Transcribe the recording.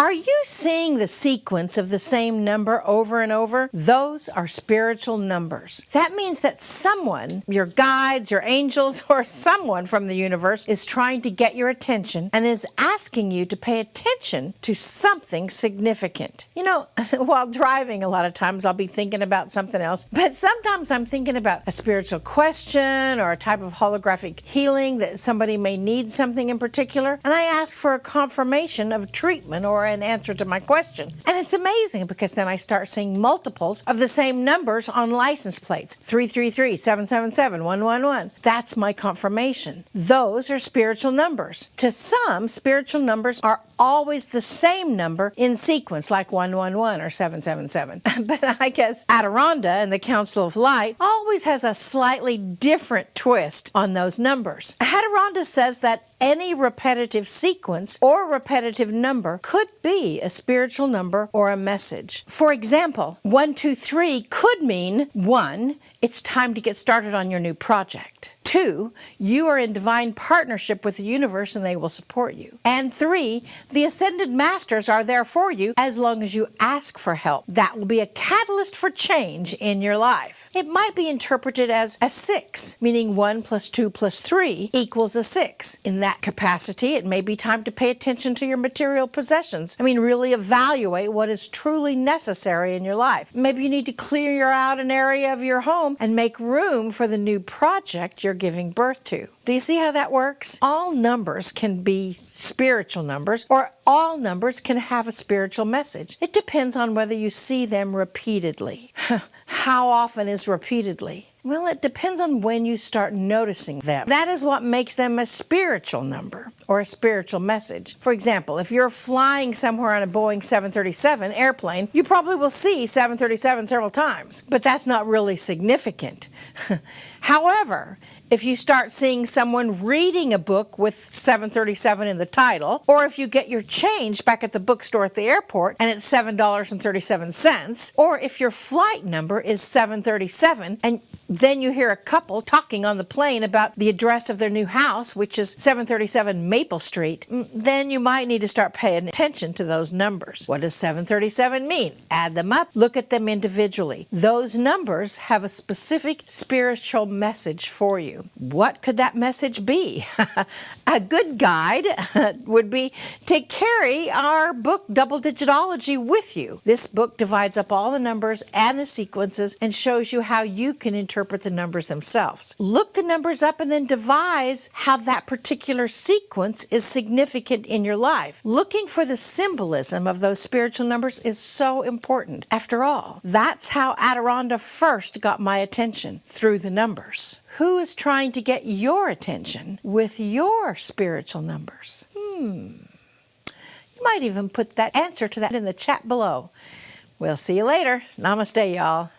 Are you seeing the sequence of the same number over and over? Those are spiritual numbers. That means that someone, your guides, your angels, or someone from the universe is trying to get your attention and is asking you to pay attention to something significant. You know, while driving, a lot of times I'll be thinking about something else, but sometimes I'm thinking about a spiritual question or a type of holographic healing that somebody may need something in particular, and I ask for a confirmation of a treatment or an answer to my question. And it's amazing because then I start seeing multiples of the same numbers on license plates. 333, 777, 111. That's my confirmation. Those are spiritual numbers. To some, spiritual numbers are always the same number in sequence, like 111 or 777. But I guess Adironnda and the Council of Light always has a slightly different twist on those numbers. Adironnda says that any repetitive sequence or repetitive number could be a spiritual number or a message. For example, 123 could mean 1, it's time to get started on your new project. 2, you are in divine partnership with the universe and they will support you. And 3, the ascended masters are there for you as long as you ask for help. That will be a catalyst for change in your life. It might be interpreted as a 6, meaning 1 plus 2 plus 3 equals a 6. In that capacity, it may be time to pay attention to your material possessions. Really evaluate what is truly necessary in your life. Maybe you need to clear out an area of your home and make room for the new project you're giving birth to. Do you see how that works? All numbers can be spiritual numbers, or all numbers can have a spiritual message. It depends on whether you see them repeatedly. How often is repeatedly? Well, it depends on when you start noticing them. That is what makes them a spiritual number or a spiritual message. For example, if you're flying somewhere on a Boeing 737 airplane, you probably will see 737 several times, but that's not really significant. However, if you start seeing someone reading a book with 737 in the title, or if you get your change back at the bookstore at the airport and it's $7.37, or if your flight number is 737 and then you hear a couple talking on the plane about the address of their new house, which is 737 Maple Street, then you might need to start paying attention to those numbers. What does 737 mean? Add them up, look at them individually. Those numbers have a specific spiritual message for you. What could that message be? A good guide would be to carry our book, Double Digitology, with you. This book divides up all the numbers and the sequences and shows you how you can interpret the numbers themselves. Look the numbers up and then devise how that particular sequence is significant in your life. Looking for the symbolism of those spiritual numbers is so important. After all, that's how Adironnda first got my attention, through the numbers. Who is trying to get your attention with your spiritual numbers? You might even put that answer to that in the chat below. We'll see you later. Namaste, y'all.